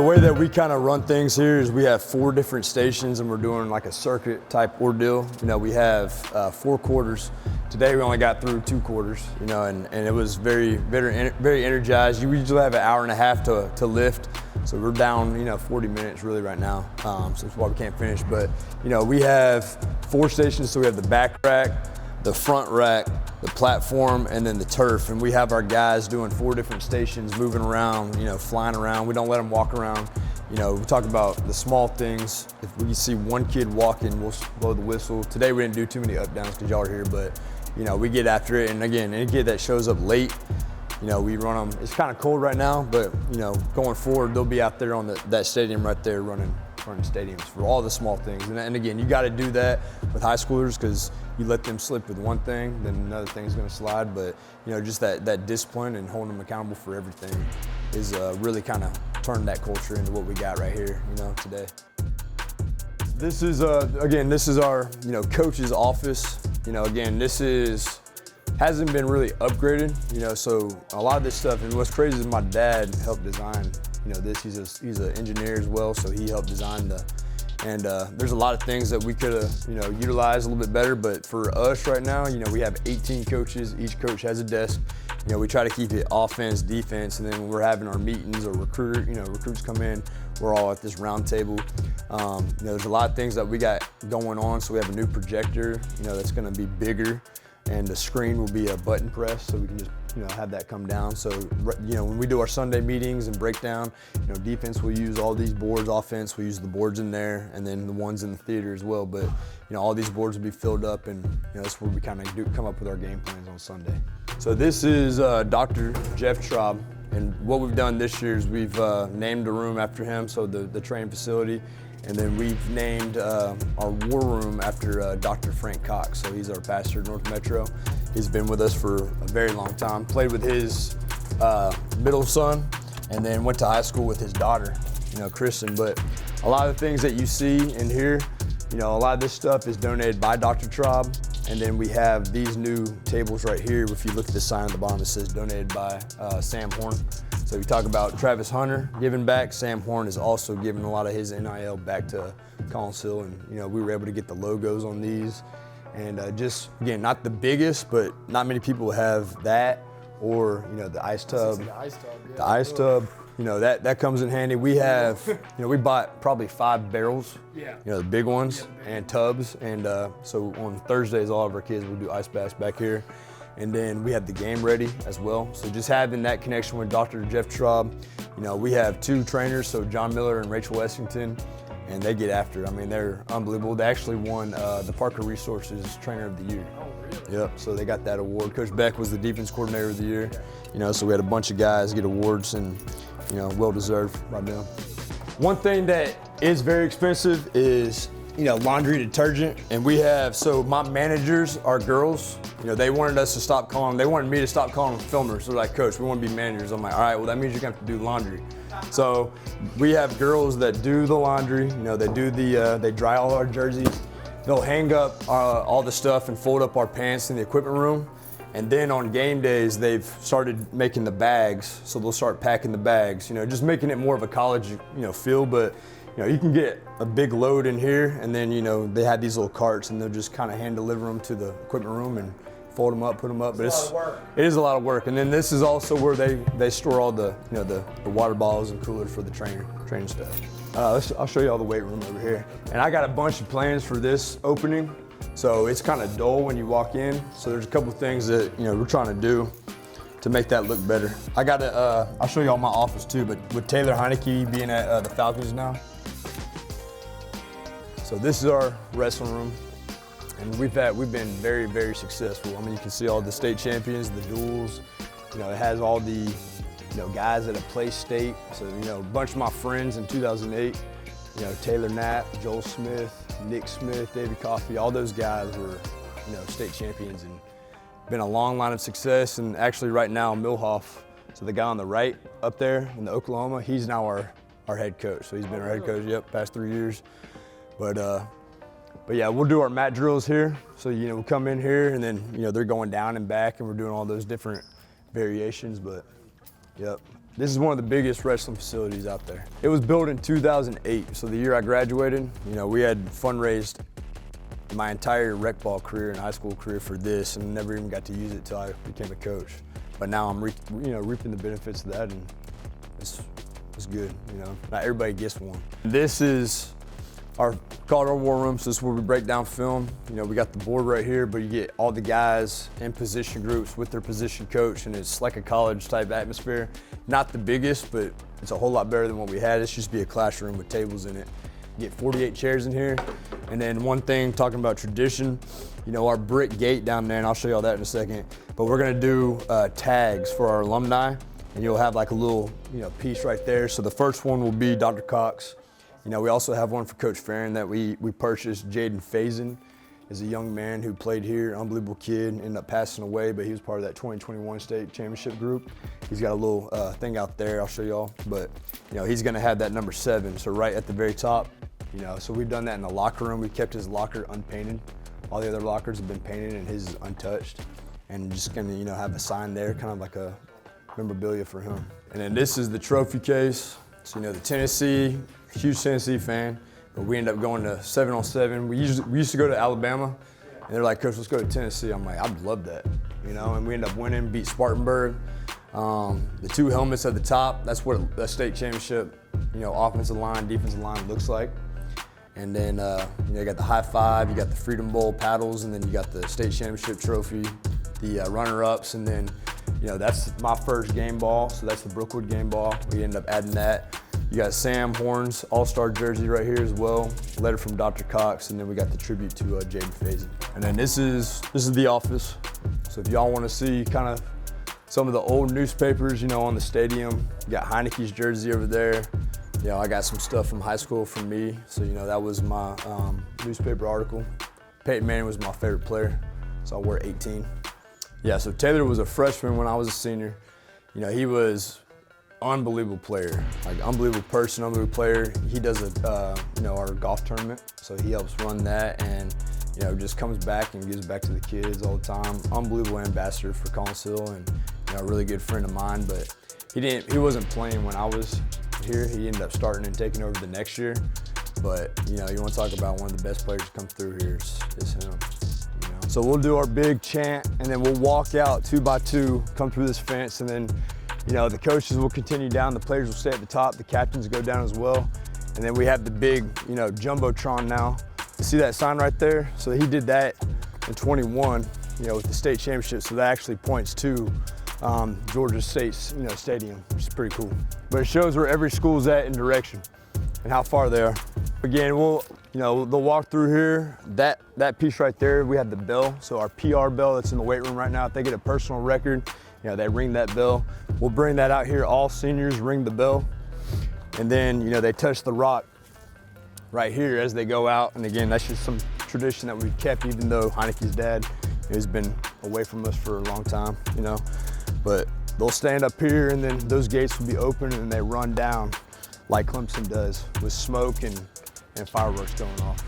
the way that we kind of run things here is we have 4 different stations and we're doing like a circuit type ordeal. We have 4 quarters. Today we only got through 2 quarters, and it was very energized. You usually have an hour and a half to lift. So we're down, 40 minutes really right now. So that's why we can't finish. But, we have 4 stations. So we have the back rack, the front rack, the platform, and then the turf. And we have our guys doing 4 different stations, moving around, flying around. We don't let them walk around. We talk about the small things. If we see one kid walking, we'll blow the whistle. Today we didn't do too many up downs because y'all are here, but we get after it. And again, any kid that shows up late, we run them. It's kind of cold right now, but going forward, they'll be out there on that stadium right there running stadiums for all the small things. And again, you got to do that with high schoolers because you let them slip with one thing, then another thing's going to slide. But just that discipline and holding them accountable for everything is really kind of turned that culture into what we got right here, today. This is again, this is our coach's office. Again, this hasn't been really upgraded. So a lot of this stuff. And what's crazy is my dad helped design. This he's an engineer as well, so he helped design there's a lot of things that we could have utilized a little bit better, but for us right now, we have 18 coaches. Each coach has a desk. We try to keep it offense, defense, and then when we're having our meetings or recruits come in, we're all at this round table. There's a lot of things that we got going on, so we have a new projector, that's going to be bigger, and the screen will be a button press, so we can just have that come down. So, when we do our Sunday meetings and breakdown, defense will use all these boards, offense will use the boards in there, and then the ones in the theater as well. But, all these boards will be filled up, and that's where we kind of come up with our game plans on Sunday. So this is Dr. Jeff Traub, and what we've done this year is we've named a room after him, so the training facility. And then we've named our war room after Dr. Frank Cox. So he's our pastor at North Metro. He's been with us for a very long time. Played with his middle son, and then went to high school with his daughter, Kristen. But a lot of the things that you see in here, a lot of this stuff is donated by Dr. Traub. And then we have these new tables right here. If you look at the sign at the bottom, it says donated by Sam Horn. So we talk about Travis Hunter giving back. Sam Horn is also giving a lot of his NIL back to Collinsville, and we were able to get the logos on these. And just again, not the biggest, but not many people have that, or the ice tub. The ice tub. That comes in handy. We have, we bought probably 5 barrels. Yeah. The big ones and tubs, and so on Thursdays, all of our kids will do ice baths back here. And then we have the game ready as well. So just having that connection with Dr. Jeff Traub, we have 2 trainers, so John Miller and Rachel Wessington, and they get after it. I mean, they're unbelievable. They actually won the Parker Resources Trainer of the Year. Oh, really? Yep, so they got that award. Coach Beck was the defense coordinator of the year. So we had a bunch of guys get awards, and, well-deserved right now. One thing that is very expensive is, laundry detergent. And we have, so my managers are girls. They wanted us to stop calling, they wanted me to stop calling them filmers. They're like, Coach, we want to be managers. I'm like, all right, well, that means you're going to have to do laundry. So we have girls that do the laundry. They do they dry all our jerseys. They'll hang up all the stuff and fold up our pants in the equipment room. And then on game days, they've started making the bags. So they'll start packing the bags, just making it more of a college, feel. But, you can get a big load in here, and then, they have these little carts, and they'll just kind of hand deliver them to the equipment room and fold them up, put them up. But it is a lot of work. And then this is also where they store all the, the water bottles and coolers for the training staff. I'll show you all the weight room over here. And I got a bunch of plans for this opening. So it's kind of dull when you walk in. So there's a couple of things that, we're trying to do to make that look better. I'll show you all my office too, but with Taylor Heineke being at the Falcons now. So this is our wrestling room. And we've been very, very successful. I mean, you can see all the state champions, the duels. It has all the, guys that have placed state. So, a bunch of my friends in 2008, Taylor Knapp, Joel Smith, Nick Smith, David Coffey, all those guys were, state champions, and been a long line of success. And actually right now, Milhoff, so the guy on the right up there in the Oklahoma, he's now our head coach. So he's been our head coach, past 3 years. But yeah, we'll do our mat drills here. So, we'll come in here, and then, they're going down and back, and we're doing all those different variations. But, yep. This is one of the biggest wrestling facilities out there. It was built in 2008, so the year I graduated, we had fundraised my entire rec ball career and high school career for this, and never even got to use it till I became a coach. But now I'm reaping the benefits of that, and it's good. Not everybody gets one. This is called our war room. So this is where we break down film. We got the board right here, but you get all the guys in position groups with their position coach, and it's like a college type atmosphere. Not the biggest, but it's a whole lot better than what we had. It used to be a classroom with tables in it. You get 48 chairs in here. And then one thing, talking about tradition, our brick gate down there, and I'll show you all that in a second, but we're gonna do tags for our alumni, and you'll have like a little piece right there. So the first one will be Dr. Cox. We also have one for Coach Farron that we purchased. Jaden Faison is a young man who played here, unbelievable kid, ended up passing away, but he was part of that 2021 state championship group. He's got a little thing out there, I'll show y'all, but he's gonna have that number 7, so right at the very top. So we've done that in the locker room. We kept his locker unpainted. All the other lockers have been painted and his is untouched. And just gonna, have a sign there, kind of like a memorabilia for him. And then this is the trophy case. So, the Tennessee, huge Tennessee fan, but we ended up going to 7-on-7. We used to go to Alabama, and they're like, Coach, let's go to Tennessee. I'm like, I'd love that, and we ended up winning, beat Spartanburg. The 2 helmets at the top, that's what a state championship, offensive line, defensive line looks like. And then you got the high five, you got the Freedom Bowl paddles, and then you got the state championship trophy, the runner-ups, and then that's my first game ball, so that's the Brookwood game ball. We ended up adding that. You got Sam Horn's all-star jersey right here as well, letter from Dr. Cox, and then we got the tribute to Jaden Faison. And then this is the office. So if y'all want to see kind of some of the old newspapers, on the stadium, you got Heineke's jersey over there. I got some stuff from high school from me, so that was my newspaper article. Peyton Manning was my favorite player, so I wore 18. Yeah, so Taylor was a freshman when I was a senior. He was unbelievable player, like unbelievable person, unbelievable player. He does our golf tournament, so he helps run that, and just comes back and gives back to the kids all the time. Unbelievable ambassador for Collinsville, and a really good friend of mine. But he wasn't playing when I was here. He ended up starting and taking over the next year. But you want to talk about one of the best players to come through here is him. So we'll do our big chant, and then we'll walk out 2 by 2, come through this fence, and then the coaches will continue down, the players will stay at the top, the captains go down as well. And then we have the big, Jumbotron now. You see that sign right there? So he did that in 21, with the state championship. So that actually points to Georgia State's, stadium, which is pretty cool. But it shows where every school's at in direction and how far they are. Again, they'll walk through here. That piece right there, we have the bell. So our PR bell that's in the weight room right now, if they get a personal record, they ring that bell. We'll bring that out here. All seniors ring the bell. And then, they touch the rock right here as they go out. And again, that's just some tradition that we've kept, even though Heineke's dad has been away from us for a long time, But they'll stand up here, and then those gates will be open, and they run down like Clemson does, with smoke and fireworks going off.